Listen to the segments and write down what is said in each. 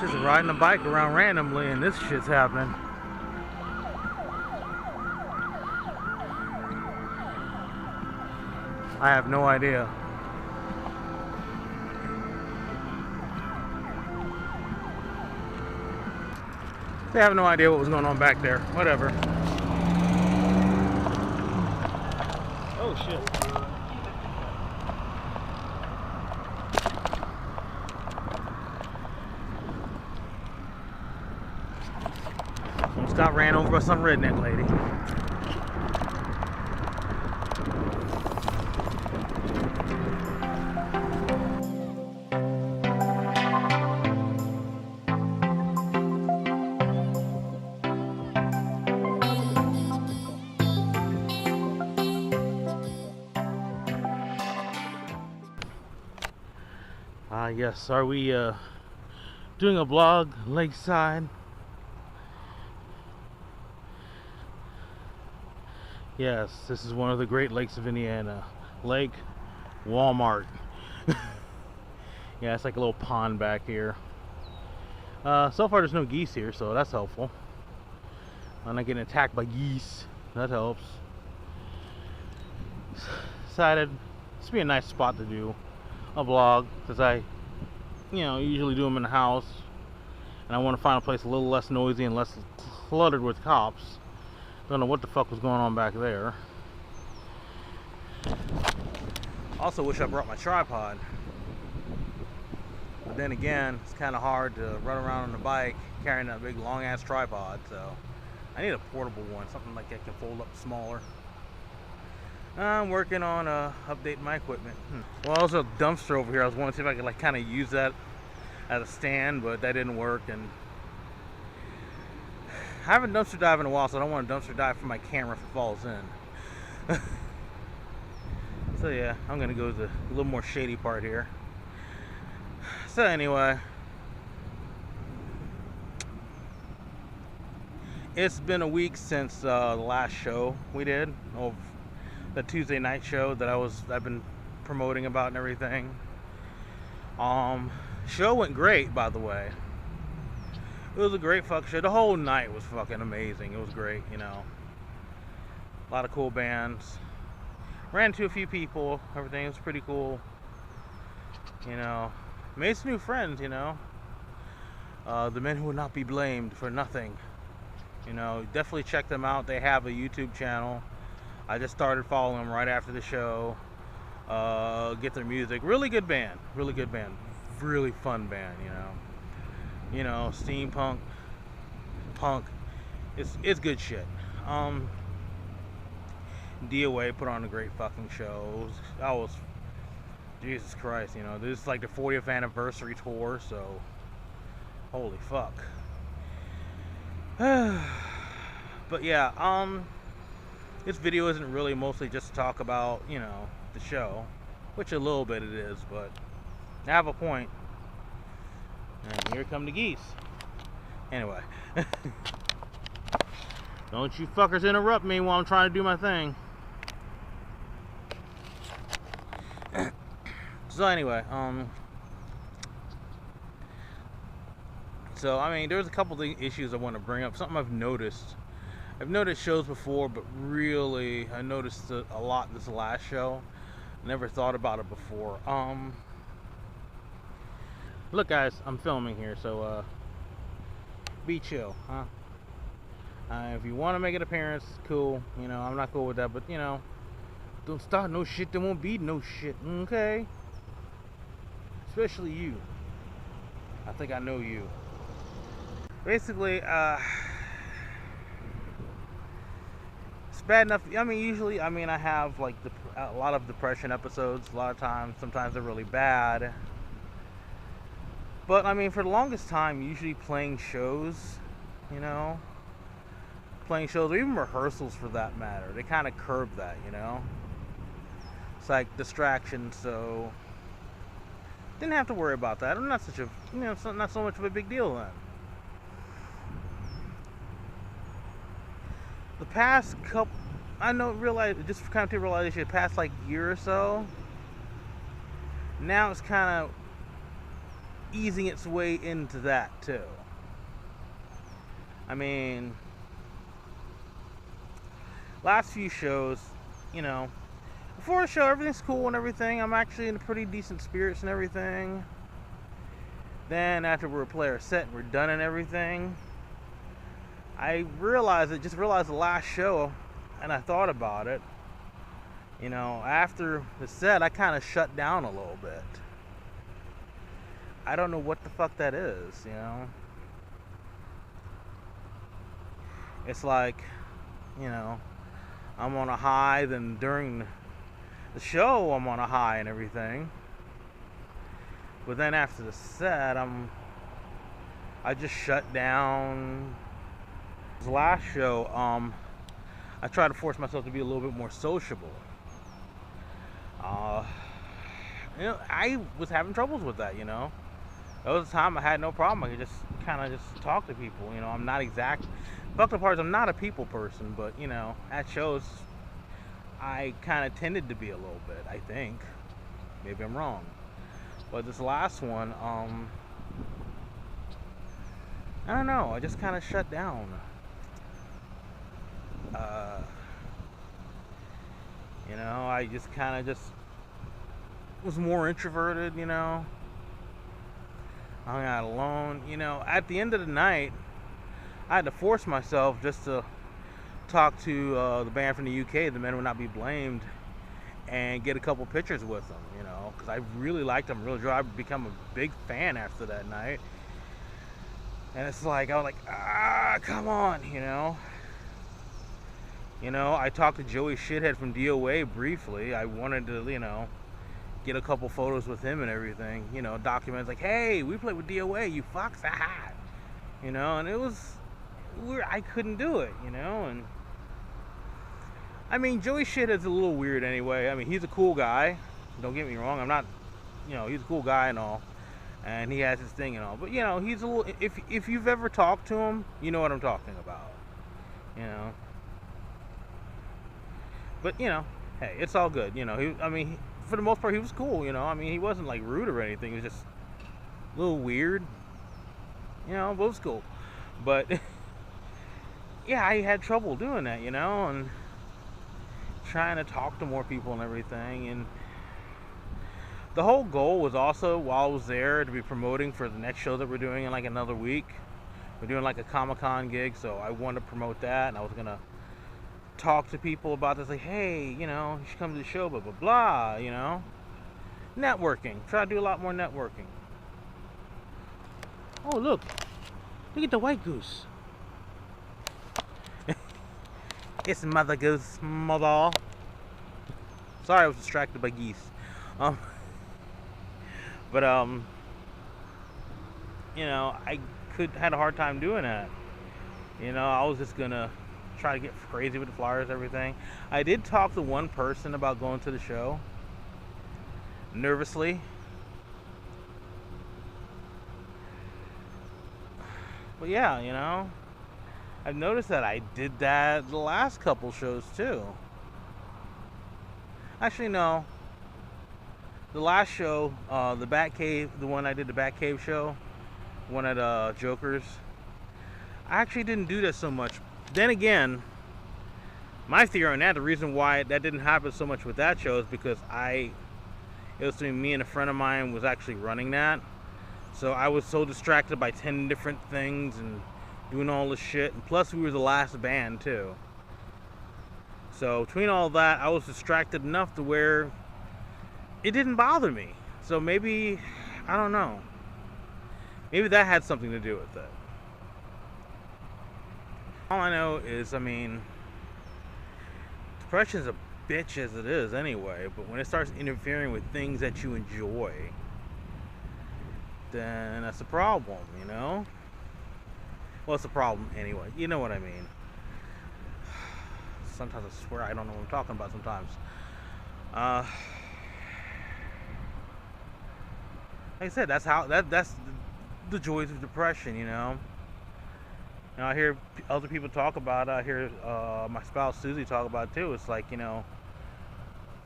Just riding a bike around randomly and this shit's happening. I have no idea. They have no idea what was going on back there. Whatever. Oh shit. Almost got ran over by some redneck lady. Yes, are we doing a vlog lakeside? Yes, this is one of the great lakes of Indiana. Lake Walmart. Yeah, it's like a little pond back here. So far there's no geese here, so that's helpful. I'm not getting attacked by geese. That helps. Decided this would be a nice spot to do a vlog, because I usually do them in the house, and I want to find a place a little less noisy and less cluttered with cops. Don't know what the fuck was going on back there. Also wish I brought my tripod, but then again, it's kind of hard to run around on the bike carrying that big long ass tripod, so I need a portable one, something like that can fold up smaller. I'm working on updating my equipment. Well, there's a dumpster over here. I was wanting to see if I could like kind of use that as a stand, but that didn't work. And I haven't dumpster dived in a while, so I don't want to dumpster dive for my camera if it falls in. So yeah, I'm gonna go to the little more shady part here. So anyway, it's been a week since the last show we did. The Tuesday night show that I've been promoting about and everything. Show went great, by the way. It was a great fuck show. The whole night was fucking amazing. It was great, A lot of cool bands. Ran into a few people. Everything was pretty cool. Made some new friends, The men who will not be blamed for nothing. Definitely check them out. They have a YouTube channel. I just started following them right after the show. Get their music. Really good band. Really good band. Really fun band, steampunk, punk. It's good shit. DOA put on a great fucking show. Jesus Christ, this is like the 40th anniversary tour, so holy fuck. But yeah, this video isn't really mostly just to talk about, the show, which a little bit it is, but I have a point. And here come the geese. Anyway. Don't you fuckers interrupt me while I'm trying to do my thing. So anyway, there's a couple of issues I want to bring up. Something I've noticed. I've noticed shows before, but really I noticed it a lot this last show. Never thought about it before. Look guys, I'm filming here, so be chill, huh? If you want to make an appearance, cool. I'm not cool with that, but don't start no shit, there won't be no shit, okay? Especially you. I think I know you. Basically, it's bad enough. Usually, I have like a lot of depression episodes. A lot of times, sometimes they're really bad. But for the longest time, usually playing shows, playing shows, or even rehearsals for that matter, they kind of curb that, It's like distraction, so didn't have to worry about that. I'm not such a, it's not so much of a big deal then. The past couple, just kind of to realize the past like year or so, now it's kind of easing its way into that too. I mean, last few shows, you know, before the show, everything's cool and everything. I'm actually in pretty decent spirits and everything. Then after we're player set and we're done and everything, I just realized the last show, and I thought about it. You know, after the set, I kind of shut down a little bit. I don't know what the fuck that is, you know. It's like, you know, I'm on a high, then during the show I'm on a high and everything. But then after the set, I just shut down. This last show, I tried to force myself to be a little bit more sociable. You know, I was having troubles with that, you know. There was a time I had no problem. I could just kind of just talk to people, you know. I'm not fucked up parts, I'm not a people person, but, you know, at shows, I kind of tended to be a little bit, I think. Maybe I'm wrong. But this last one, I don't know, I just kind of shut down. You know, I just kind of just was more introverted, you know. Hung out alone, you know. At the end of the night, I had to force myself just to talk to the band from the UK, The Men Would Not Be Blamed, and get a couple pictures with them, you know, because I really liked them, really I've become a big fan after that night. And it's like, I was like, come on, you know. You know, I talked to Joey Shithead from DOA briefly. I wanted to, you know, get a couple photos with him and everything, you know, documents like, hey, we played with DOA, you fucks, aha. You know, and it was weird. I couldn't do it, you know. And I mean, Joey Shithead's a little weird anyway. I mean, he's a cool guy, don't get me wrong. I'm not, you know, he's a cool guy and all, and he has his thing and all, but, you know, he's a little, if you've ever talked to him, you know what I'm talking about, you know. But, you know, hey, it's all good, you know. I mean, for the most part, he was cool, you know. I mean, he wasn't like rude or anything. He was just a little weird, you know, but it was cool. But yeah, I had trouble doing that, you know, and trying to talk to more people and everything. And the whole goal was also, while I was there, to be promoting for the next show that we're doing in like another week. We're doing like a Comic-Con gig, so I wanted to promote that, and I was gonna talk to people about this, like, hey, you know, you should come to the show, blah blah blah, you know. Networking. Try to do a lot more networking. Oh, look at the white goose. It's Mother Goose, mother. Sorry, I was distracted by geese. But you know, I had a hard time doing that. You know, I was just gonna try to get crazy with the flyers, everything. I did talk to one person about going to the show, nervously. But yeah, you know, I've noticed that I did that the last couple shows too. Actually, no. The last show, the Batcave, the one I did, the Batcave show, one at Joker's, I actually didn't do that so much. Then again, my theory on that, the reason why that didn't happen so much with that show is because it was between me and a friend of mine was actually running that. So I was so distracted by 10 different things and doing all this shit. And plus we were the last band too. So between all that, I was distracted enough to where it didn't bother me. So maybe, I don't know. Maybe that had something to do with it. All I know is, I mean, depression's a bitch as it is anyway, but when it starts interfering with things that you enjoy, then that's a problem, you know? Well, it's a problem anyway. You know what I mean. Sometimes I swear I don't know what I'm talking about sometimes. Like I said, that's the joys of depression, you know? You know, I hear other people talk about it. I hear my spouse Susie talk about it too. It's like, you know,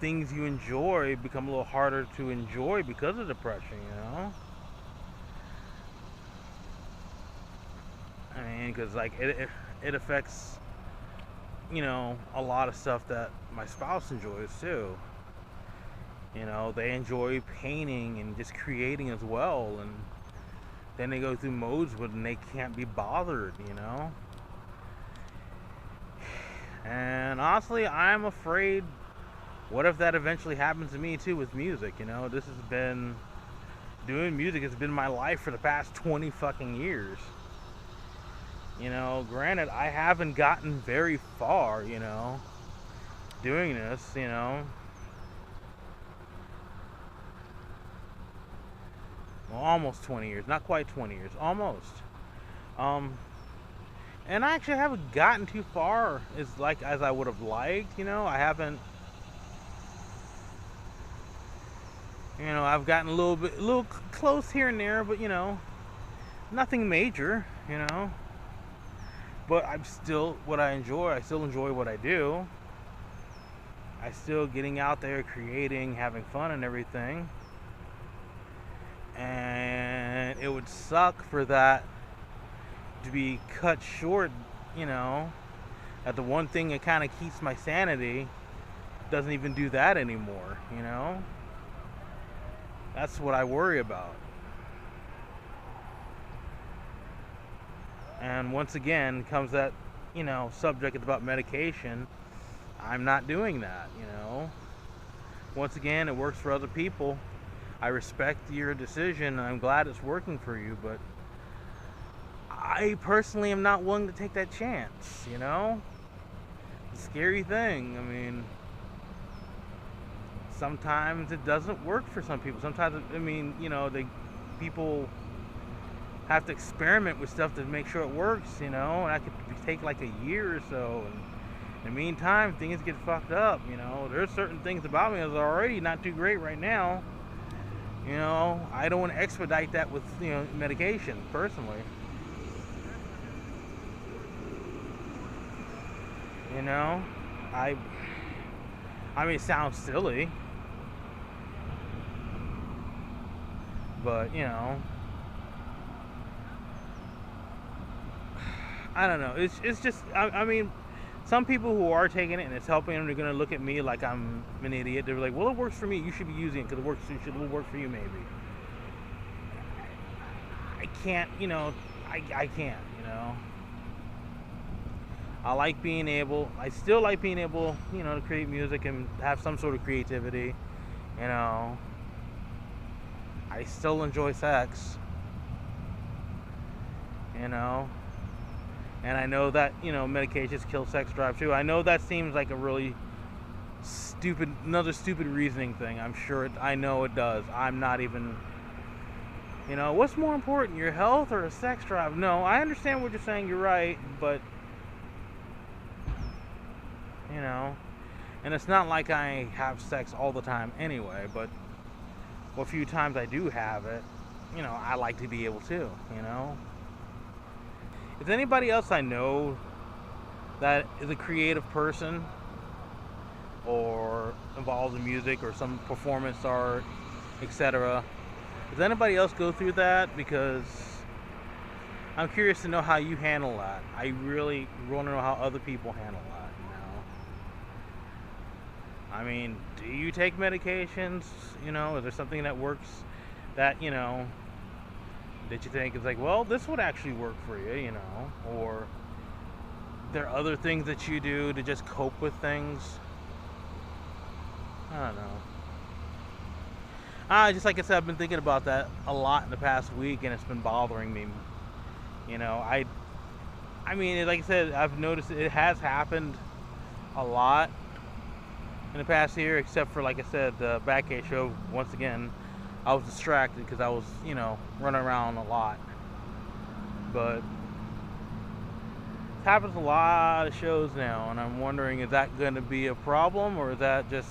things you enjoy become a little harder to enjoy because of depression, you know? thing, because like it affects, you know, a lot of stuff that my spouse enjoys too. You know, they enjoy painting and just creating as well, and then they go through modes when they can't be bothered, you know. And honestly, I'm afraid, what if that eventually happens to me too with music, you know? This has been, doing music has been my life for the past 20 fucking years. You know, granted, I haven't gotten very far, you know, doing this, you know. Well, almost 20 years, not quite 20 years, almost. And I actually haven't gotten too far as I would have liked, you know. I haven't, you know, I've gotten a little close here and there, but you know, nothing major, you know. But I'm still, what I enjoy, I still enjoy what I do. I still getting out there, creating, having fun and everything. And it would suck for that to be cut short, you know, that the one thing that kind of keeps my sanity doesn't even do that anymore, you know. That's what I worry about. And once again comes that, you know, subject about medication. I'm not doing that, you know. Once again, it works for other people. I respect your decision, and I'm glad it's working for you, but I personally am not willing to take that chance, you know? It's a scary thing. I mean, sometimes it doesn't work for some people. Sometimes, I mean, you know, people have to experiment with stuff to make sure it works, you know? And that could take like a year or so. And in the meantime, things get fucked up, you know? There's certain things about me that are already not too great right now. You know, I don't want to expedite that with, you know, medication, personally. You know, I mean, it sounds silly, but, you know, I don't know. It's just, I mean, some people who are taking it and it's helping them, they're going to look at me like I'm an idiot. They're like, well, it works for me. You should be using it because it will work for you, maybe. I can't, you know, I can't, you know. I still like being able, you know, to create music and have some sort of creativity, you know. I still enjoy sex, you know. And I know that, you know, medications kill sex drive too. I know that seems like a really another stupid reasoning thing. I'm sure I know it does. I'm not even, you know, what's more important, your health or a sex drive? No, I understand what you're saying, you're right, but, you know, and it's not like I have sex all the time anyway, but a few times I do have it, you know, I like to be able to, you know. If anybody else I know that is a creative person or involved in music or some performance art, etc., does anybody else go through that? Because I'm curious to know how you handle that. I really want to know how other people handle that, you know. I mean, do you take medications? You know, is there something that works that, you know, that you think is like, well, this would actually work for you, you know? Or there are other things that you do to just cope with things? I don't know. Just like I said, I've been thinking about that a lot in the past week, and it's been bothering me. You know, I mean, like I said, I've noticed it has happened a lot in the past year, except for, like I said, the Batcave show. Once again, I was distracted because I was, you know, running around a lot. But it happens a lot of shows now, and I'm wondering, is that going to be a problem, or is that just,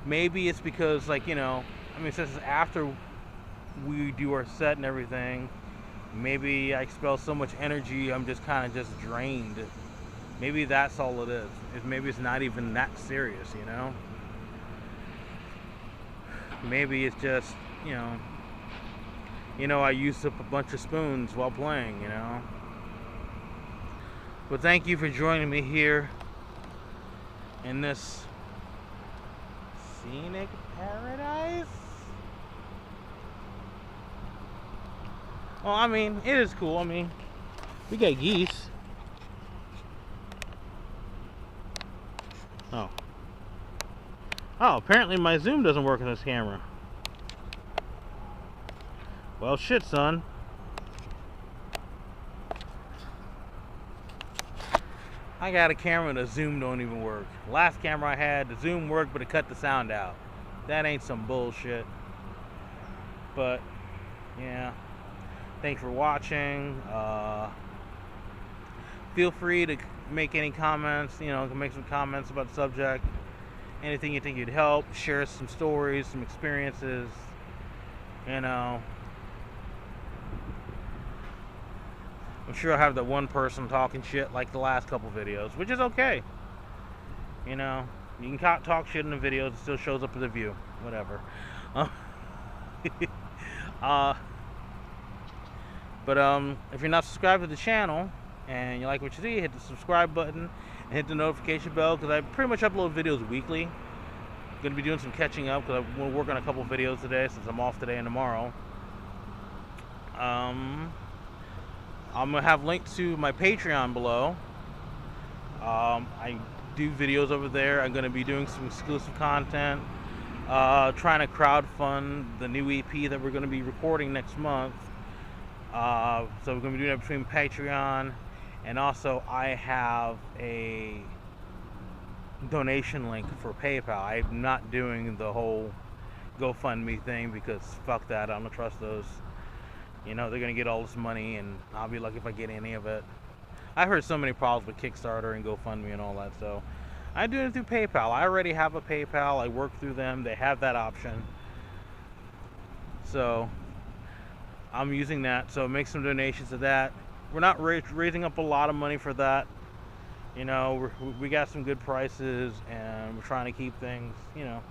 maybe it's because, like, you know, I mean, since it's after we do our set and everything, maybe I expel so much energy, I'm just kind of just drained. Maybe that's all it is. Maybe it's not even that serious, you know? Maybe it's just, you know, I used up a bunch of spoons while playing, you know? But thank you for joining me here in this scenic paradise. Well, I mean, it is cool. I mean, we got geese. Oh. Oh, apparently my zoom doesn't work on this camera. Well, shit, son. I got a camera and the zoom don't even work. Last camera I had, the zoom worked, but it cut the sound out. That ain't some bullshit. But, yeah. Thanks for watching. Feel free to make any comments, you know, make some comments about the subject. Anything you think you'd help. Share some stories, some experiences. You know. I'm sure I'll have that one person talking shit like the last couple videos, which is okay. You know, you can talk shit in the videos, it still shows up in the view. Whatever. But if you're not subscribed to the channel and you like what you see, hit the subscribe button and hit the notification bell, because I pretty much upload videos weekly. I'm going to be doing some catching up because I want to work on a couple videos today since I'm off today and tomorrow. I'm going to have links to my Patreon below. I do videos over there. I'm going to be doing some exclusive content. Trying to crowdfund the new EP that we're going to be recording next month. So we're going to be doing that between Patreon, and also I have a donation link for PayPal. I'm not doing the whole GoFundMe thing because fuck that. I don't trust those. You know, they're going to get all this money and I'll be lucky if I get any of it. I've heard so many problems with Kickstarter and GoFundMe and all that, so I do it through PayPal. I already have a PayPal. I work through them. They have that option. So I'm using that. So make some donations to that. We're not raising up a lot of money for that. You know, we got some good prices and we're trying to keep things, you know,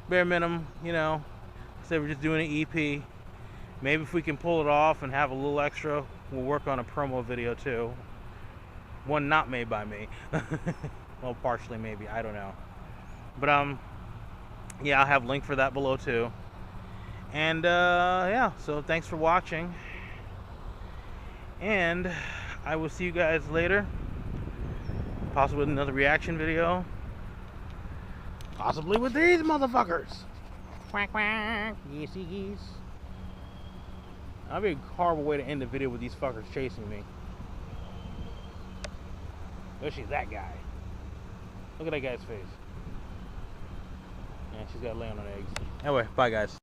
bare minimum, you know. So we're just doing an EP. Maybe if we can pull it off and have a little extra, we'll work on a promo video too. One not made by me. Well, partially maybe, I don't know. But yeah, I'll have a link for that below too. And yeah, so thanks for watching. And I will see you guys later. Possibly with another reaction video. Possibly with these motherfuckers. Quack quack, geesey geese. That'd be a horrible way to end the video with these fuckers chasing me. Especially that guy. Look at that guy's face. Yeah, she's got to lay on her eggs. Anyway, bye guys.